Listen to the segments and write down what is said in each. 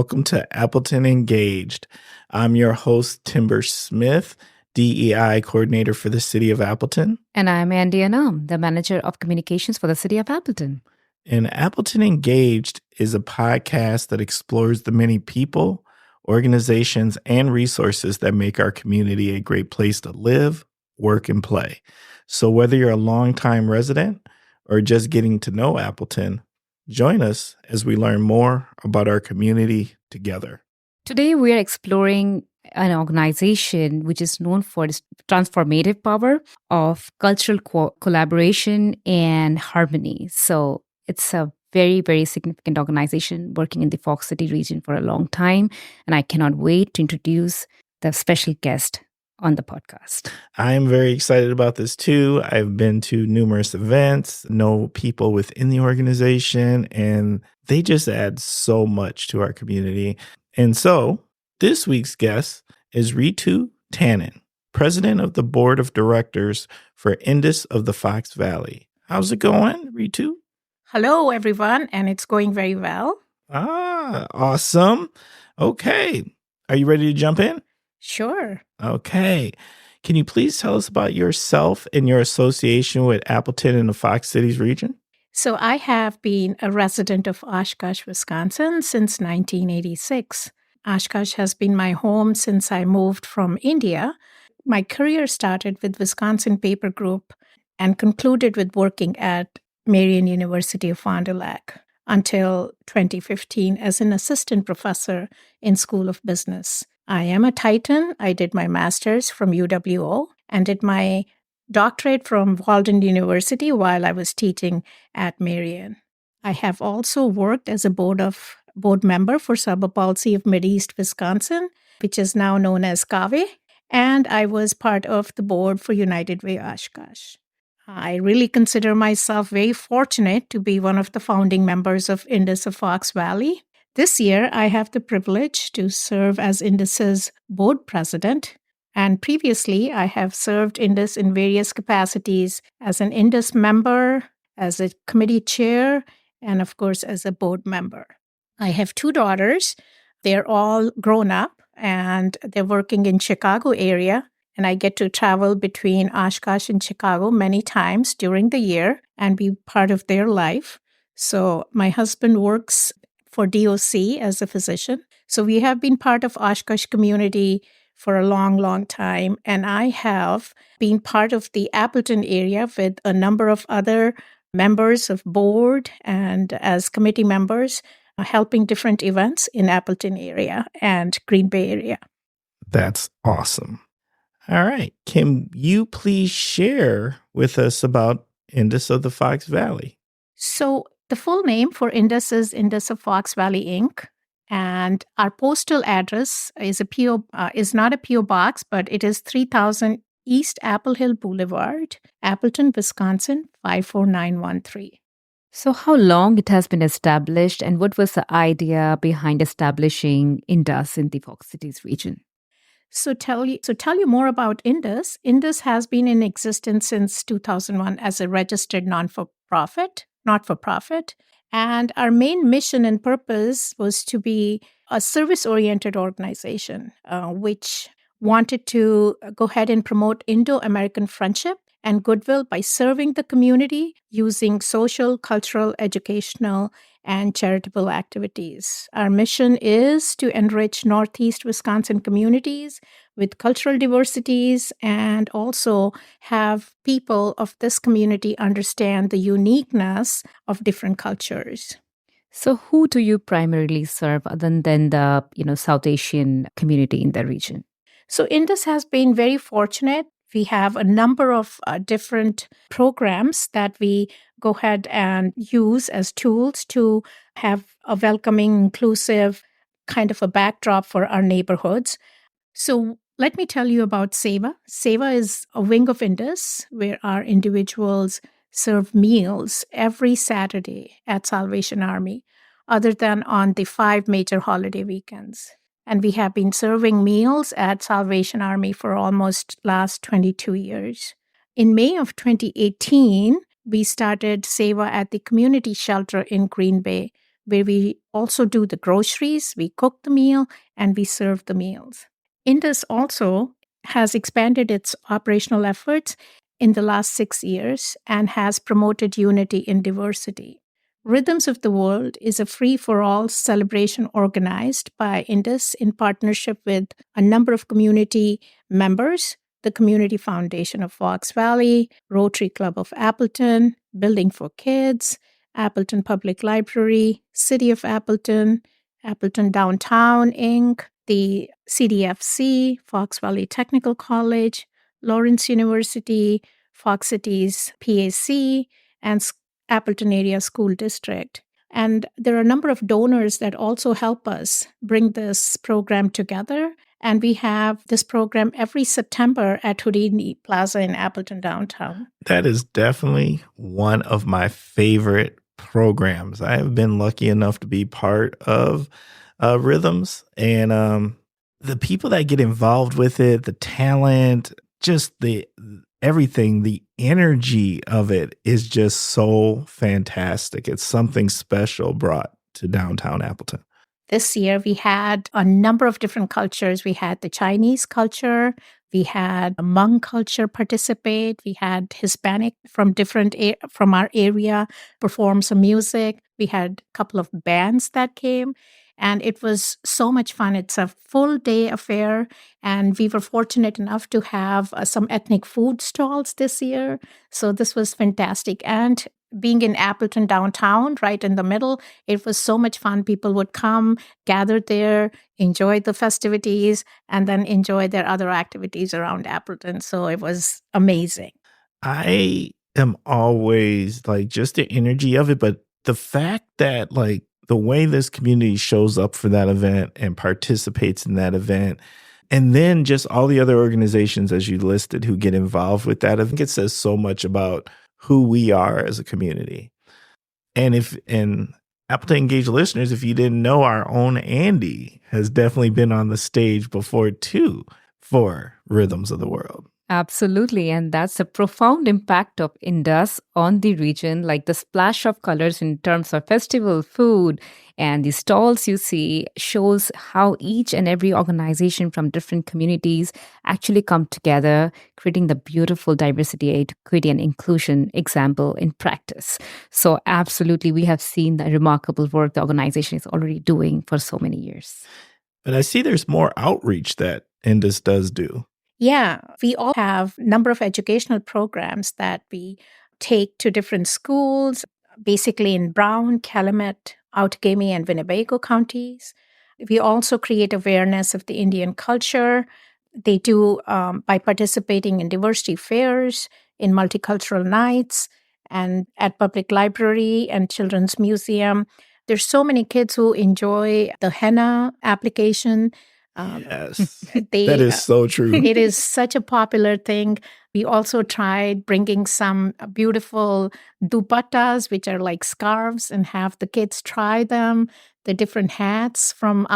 welcome to Appleton Engaged. I'm your host, Timber Smith, DEI coordinator for the City of Appleton. And I'm Andy Anam, the manager of communications for the City of Appleton. And Appleton Engaged is a podcast that explores the many people, organizations, and resources that make our community a great place to live, work, and play. So whether you're a longtime resident or just getting to know Appleton, join us as we learn more about our community together. Today, we are exploring an organization which is known for its transformative power of cultural collaboration and harmony. So it's a very, very significant organization working in the Fox City region for a long time. And I cannot wait to introduce the special guest on the podcast. I'm very excited about this too. I've been to numerous events, know people within the organization, and they just add so much to our community. And so this week's guest is Ritu Tannan, president of the board of directors for IndUS of the Fox Valley. How's it going, Ritu? Hello, everyone, and it's going very well. Awesome. Okay. Are you ready to jump in? Sure. Okay. Can you please tell us about yourself and your association with Appleton and the Fox Cities region? So I have been a resident of Oshkosh, Wisconsin since 1986. Oshkosh has been my home since I moved from India. My career started with Wisconsin Paper Group and concluded with working at Marian University of Fond du Lac until 2015 as an assistant professor in School of Business. I am a Titan. I did my master's from UWO and did my doctorate from Walden University while I was teaching at Marian. I have also worked as a board member for Cerebral Palsy of Mideast, Wisconsin, which is now known as CAVE, and I was part of the board for United Way Oshkosh. I really consider myself very fortunate to be one of the founding members of IndUS of Fox Valley. This year, I have the privilege to serve as IndUS's board president, and previously, I have served IndUS in various capacities as an IndUS member, as a committee chair, and of course, as a board member. I have two daughters. They're all grown up, and they're working in Chicago area, and I get to travel between Oshkosh and Chicago many times during the year and be part of their life. So my husband works for DOC as a physician. So we have been part of Oshkosh community for a long, long time. And I have been part of the Appleton area with a number of other members of board and as committee members helping different events in Appleton area and Green Bay area. That's awesome. All right. Can you please share with us about IndUS of the Fox Valley? So the full name for IndUS is IndUS of Fox Valley, Inc. And our postal address is not a P.O. box, but it is 3000 East Apple Hill Boulevard, Appleton, Wisconsin, 54913. So how long it has been established and what was the idea behind establishing IndUS in the Fox Cities region? So tell you more about IndUS. IndUS has been in existence since 2001 as a registered not-for-profit. And our main mission and purpose was to be a service-oriented organization, which wanted to go ahead and promote Indo-American friendship and goodwill by serving the community using social, cultural, educational, and charitable activities. Our mission is to enrich Northeast Wisconsin communities with cultural diversities and also have people of this community understand the uniqueness of different cultures. So who do you primarily serve other than the South Asian community in the region? So IndUS has been very fortunate. We have a number of different programs that we go ahead and use as tools to have a welcoming, inclusive kind of a backdrop for our neighborhoods. So let me tell you about Seva. Seva is a wing of IndUS where our individuals serve meals every Saturday at Salvation Army, other than on the 5 major holiday weekends. And we have been serving meals at Salvation Army for almost last 22 years. In May of 2018, we started Seva at the community shelter in Green Bay, where we also do the groceries, we cook the meal, and we serve the meals. IndUS also has expanded its operational efforts in the last 6 years and has promoted unity in diversity. Rhythms of the World is a free for all celebration organized by IndUS in partnership with a number of community members, the Community Foundation of Fox Valley, Rotary Club of Appleton, Building for Kids, Appleton Public Library, City of Appleton, Appleton Downtown Inc., the CDFC, Fox Valley Technical College, Lawrence University, Fox Cities PAC, and Appleton Area School District. And there are a number of donors that also help us bring this program together. And we have this program every September at Houdini Plaza in Appleton Downtown. That is definitely one of my favorite programs. I have been lucky enough to be part of Rhythms, and the people that get involved with it, the talent, just the everything, the energy of it is just so fantastic. It's something special brought to downtown Appleton. This year, we had a number of different cultures. We had the Chinese culture. We had Hmong culture participate. We had Hispanic from from our area perform some music. We had a couple of bands that came. And it was so much fun. It's a full day affair. And we were fortunate enough to have some ethnic food stalls this year. So this was fantastic. And being in Appleton downtown, right in the middle, it was so much fun. People would come, gather there, enjoy the festivities, and then enjoy their other activities around Appleton. So it was amazing. I am always like just the energy of it, but the fact that like the way this community shows up for that event and participates in that event, and then just all the other organizations as you listed who get involved with that, I think it says so much about who we are as a community. And Appleton Engaged listeners, if you didn't know, our own Andy has definitely been on the stage before too for Rhythms of the World. Absolutely. And that's a profound impact of IndUS on the region, like the splash of colors in terms of festival food and the stalls you see shows how each and every organization from different communities actually come together, creating the beautiful diversity, equity, and inclusion example in practice. So absolutely, we have seen the remarkable work the organization is already doing for so many years. But I see there's more outreach that IndUS does do. Yeah, we all have a number of educational programs that we take to different schools, basically in Brown, Calumet, Outagamie, and Winnebago counties. We also create awareness of the Indian culture. They do by participating in diversity fairs, in multicultural nights, and at public library and children's museum. There's so many kids who enjoy the henna application. Yes, that is so true. It is such a popular thing. We also tried bringing some beautiful dupattas, which are like scarves, and have the kids try them, the different hats from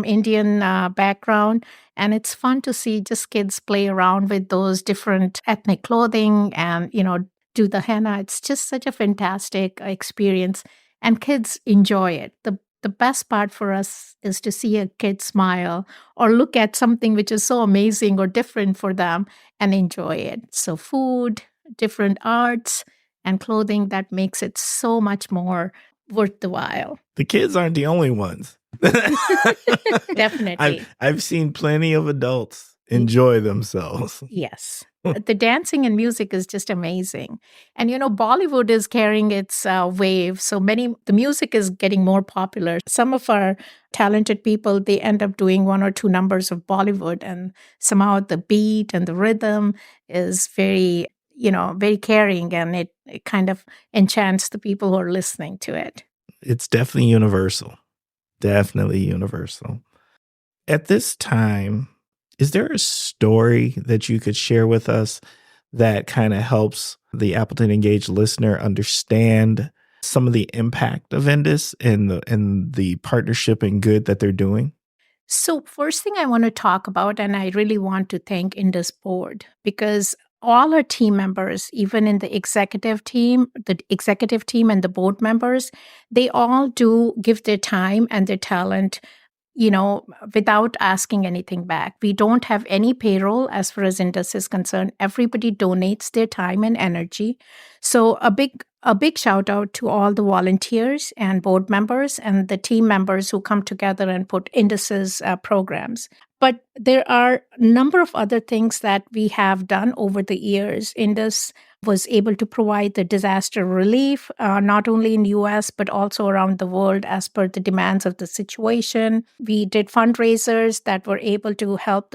Indian background. And it's fun to see just kids play around with those different ethnic clothing and, do the henna. It's just such a fantastic experience. And kids enjoy it. The best part for us is to see a kid smile or look at something which is so amazing or different for them and enjoy it. So food, different arts, and clothing, that makes it so much more worth the while. The kids aren't the only ones. Definitely. I've seen plenty of adults enjoy themselves. Yes. The dancing and music is just amazing. And, Bollywood is carrying its wave. So the music is getting more popular. Some of our talented people, they end up doing 1 or 2 numbers of Bollywood. And somehow the beat and the rhythm is very, very carrying. And it kind of enchants the people who are listening to it. It's definitely universal. Definitely universal. At this time, is there a story that you could share with us that kind of helps the Appleton Engaged listener understand some of the impact of IndUS and the partnership and good that they're doing? So first thing I want to talk about, and I really want to thank IndUS board, because all our team members, even in the executive team and the board members, they all do give their time and their talent, without asking anything back. We don't have any payroll as far as IndUS is concerned. Everybody donates their time and energy. So a big shout out to all the volunteers and board members and the team members who come together and put IndUS's programs. But there are a number of other things that we have done over the years. IndUS was able to provide the disaster relief, not only in US, but also around the world as per the demands of the situation. We did fundraisers that were able to help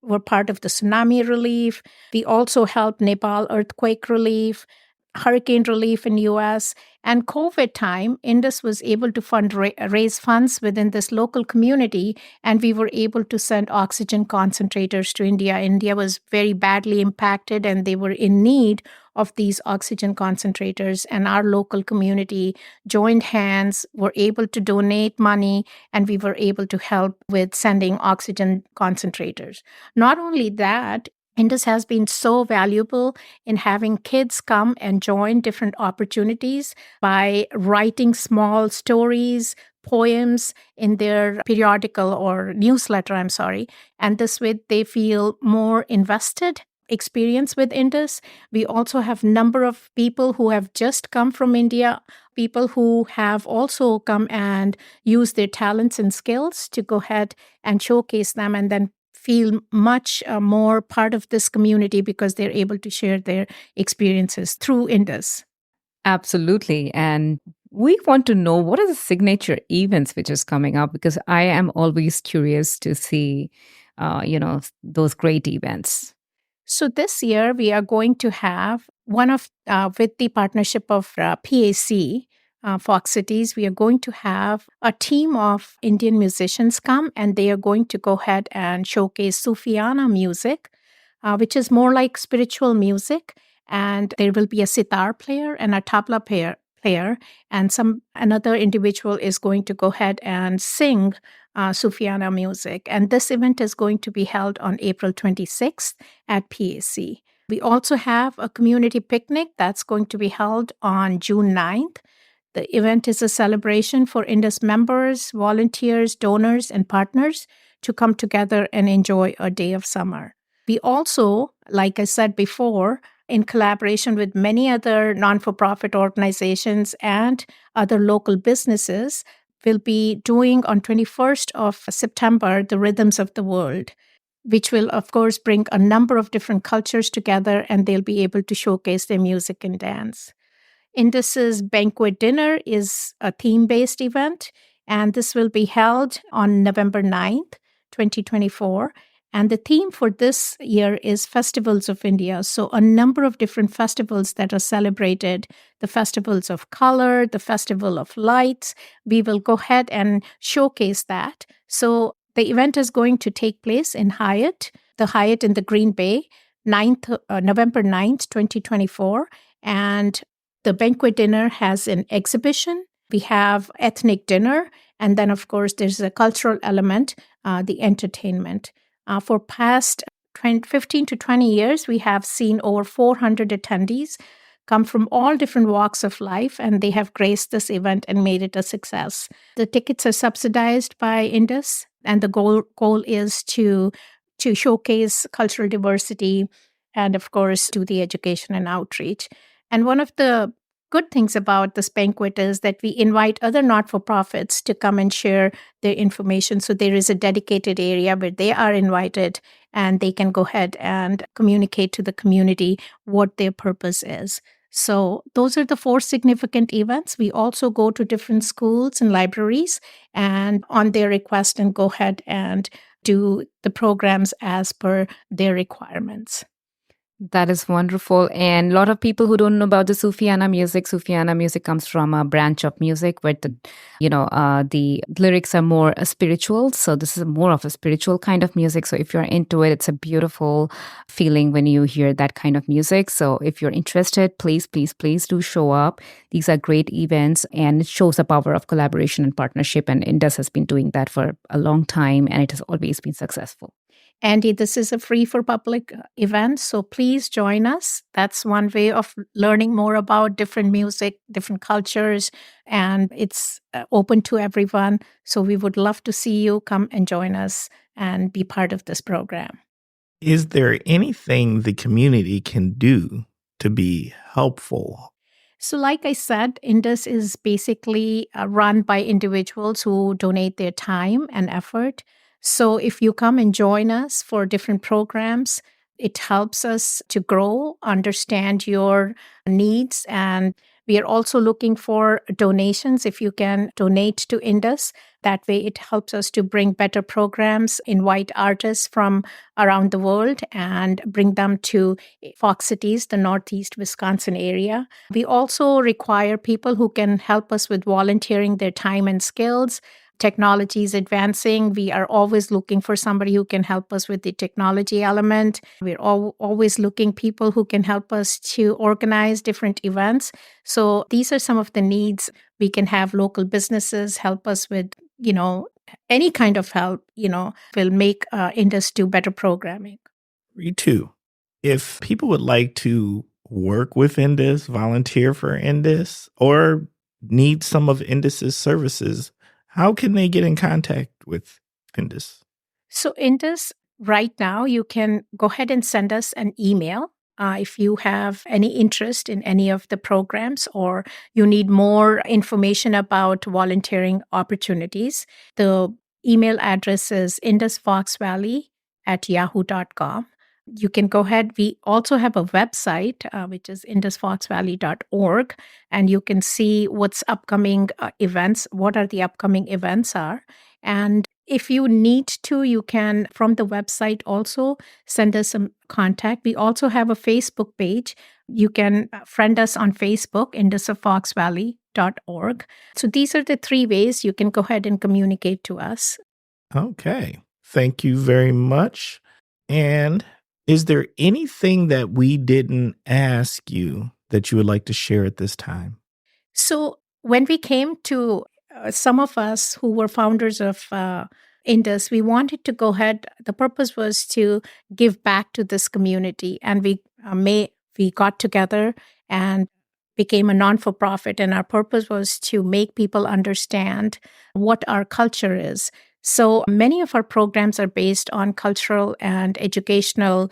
were part of the tsunami relief. We also helped Nepal earthquake relief, hurricane relief in US. And COVID time, IndUS was able to raise funds within this local community, and we were able to send oxygen concentrators to India. India was very badly impacted, and they were in need of these oxygen concentrators. And our local community joined hands, were able to donate money, and we were able to help with sending oxygen concentrators. Not only that, IndUS has been so valuable in having kids come and join different opportunities by writing small stories, poems in their periodical or newsletter, And this way they feel more invested experience with IndUS. We also have a number of people who have just come from India, people who have also come and used their talents and skills to go ahead and showcase them and then feel much more part of this community because they're able to share their experiences through IndUS. Absolutely. And we want to know what are the signature events which is coming up, because I am always curious to see, those great events. So this year we are going to have with the partnership of PAC, Fox Cities, we are going to have a team of Indian musicians come, and they are going to go ahead and showcase Sufiana music, which is more like spiritual music. And there will be a sitar player and a tabla player, and another individual is going to go ahead and sing Sufiana music. And this event is going to be held on April 26th at PAC. We also have a community picnic that's going to be held on June 9th. The event is a celebration for IndUS members, volunteers, donors, and partners to come together and enjoy a day of summer. We also, like I said before, in collaboration with many other non-for-profit organizations and other local businesses, will be doing on 21st of September, the Rhythms of the World, which will, of course, bring a number of different cultures together, and they'll be able to showcase their music and dance. IndUS's banquet dinner is a theme-based event, and this will be held on November 9th, 2024. And the theme for this year is Festivals of India. So a number of different festivals that are celebrated, the festivals of color, the festival of lights. We will go ahead and showcase that. So the event is going to take place in the Hyatt in the Green Bay, November 9th, 2024. And the banquet dinner has an exhibition. We have ethnic dinner. And then, of course, there's a cultural element, the entertainment. For past 15 to 20 years, we have seen over 400 attendees come from all different walks of life, and they have graced this event and made it a success. The tickets are subsidized by IndUS, and the goal is to showcase cultural diversity and, of course, do the education and outreach. And one of the good things about this banquet is that we invite other not-for-profits to come and share their information. So there is a dedicated area where they are invited and they can go ahead and communicate to the community what their purpose is. So those are the 4 significant events. We also go to different schools and libraries and on their request and go ahead and do the programs as per their requirements. That is wonderful. And a lot of people who don't know about the Sufiana music comes from a branch of music where the lyrics are more spiritual. So this is more of a spiritual kind of music. So if you're into it, it's a beautiful feeling when you hear that kind of music. So if you're interested, please do show up. These are great events, and it shows the power of collaboration and partnership. And IndUS has been doing that for a long time, and it has always been successful. Andy, this is a free for public event, so please join us. That's one way of learning more about different music, different cultures, and it's open to everyone. So we would love to see you come and join us and be part of this program. Is there anything the community can do to be helpful? So, like I said, IndUS is basically run by individuals who donate their time and effort. So, if you come and join us for different programs, it helps us to grow, understand your needs, and we are also looking for donations. If you can donate to IndUS, that way it helps us to bring better programs, invite artists from around the world, and bring them to Fox Cities, the Northeast Wisconsin area. We also require people who can help us with volunteering their time and skills. Technology is advancing. We are always looking for somebody who can help us with the technology element. We're always looking people who can help us to organize different events. So these are some of the needs. We can have local businesses help us with, any kind of help, will make IndUS do better programming. Ritu, if people would like to work with IndUS, volunteer for IndUS, or need some of IndUS's services, how can they get in contact with IndUS? So IndUS, right now, you can go ahead and send us an email if you have any interest in any of the programs or you need more information about volunteering opportunities. The email address is indusfoxvalley@yahoo.com. You can go ahead. We also have a website, which is indusfoxvalley.org, and you can see what's upcoming events, what are the upcoming events are. And if you need to, you can, from the website, also send us some contact. We also have a Facebook page. You can friend us on Facebook, indusfoxvalley.org. So these are the three ways you can go ahead and communicate to us. Okay. Thank you very much. And is there anything that we didn't ask you that you would like to share at this time? So when we came to some of us who were founders of IndUS, we wanted to go ahead. The purpose was to give back to this community, and we got together and became a non-for-profit. And our purpose was to make people understand what our culture is. So many of our programs are based on cultural and educational,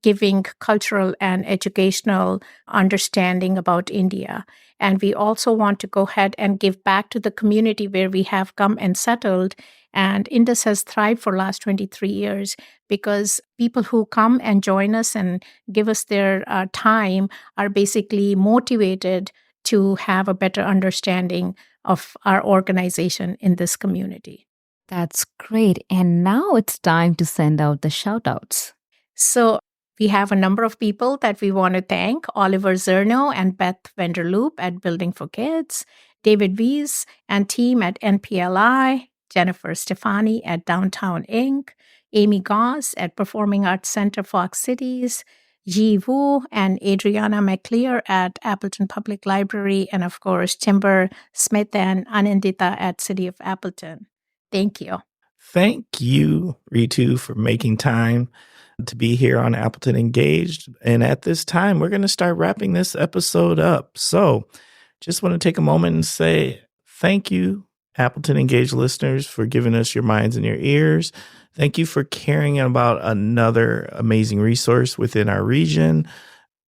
giving cultural and educational understanding about India. And we also want to go ahead and give back to the community where we have come and settled. And IndUS has thrived for the last 23 years because people who come and join us and give us their time are basically motivated to have a better understanding of our organization in this community. That's great. And now it's time to send out the shout outs. So we have a number of people that we want to thank: Oliver Zerno and Beth Vanderloop at Building for Kids, David Weiss and team at NPLI, Jennifer Stefani at Downtown Inc., Amy Goss at Performing Arts Center Fox Cities, Ji Wu and Adriana McClear at Appleton Public Library, and of course, Timber Smith and Anindita at City of Appleton. Thank you. Thank you, Ritu, for making time to be here on Appleton Engaged. And at this time, we're going to start wrapping this episode up. So just want to take a moment and say thank you, Appleton Engaged listeners, for giving us your minds and your ears. Thank you for caring about another amazing resource within our region.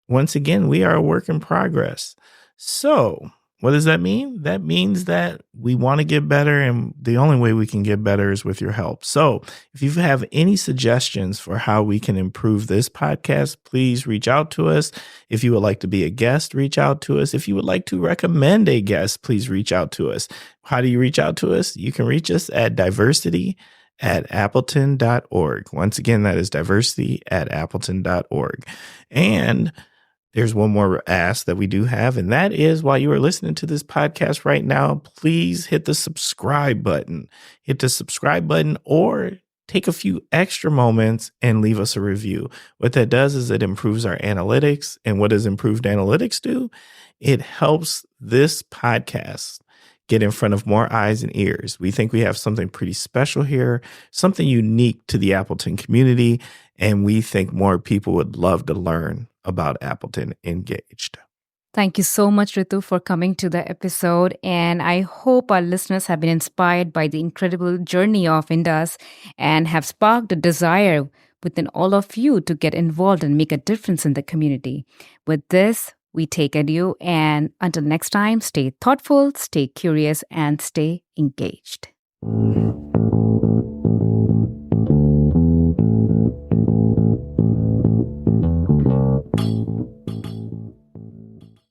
Once again, we are a work in progress. So what does that mean? That means that we want to get better, and the only way we can get better is with your help. So if you have any suggestions for how we can improve this podcast, please reach out to us. If you would like to be a guest, reach out to us. If you would like to recommend a guest, please reach out to us. How do you reach out to us? You can reach us at diversity@appleton.org. Once again, that is diversity@appleton.org. And there's one more ask that we do have, and that is, while you are listening to this podcast right now, please hit the subscribe button. Hit the subscribe button or take a few extra moments and leave us a review. What that does is it improves our analytics. And what does improved analytics do? It helps this podcast get in front of more eyes and ears. We think we have something pretty special here, something unique to the Appleton community, and we think more people would love to learn about Appleton Engaged. Thank you so much, Ritu, for coming to the episode. And I hope our listeners have been inspired by the incredible journey of IndUS and have sparked a desire within all of you to get involved and make a difference in the community. With this, we take adieu. And until next time, stay thoughtful, stay curious, and stay engaged.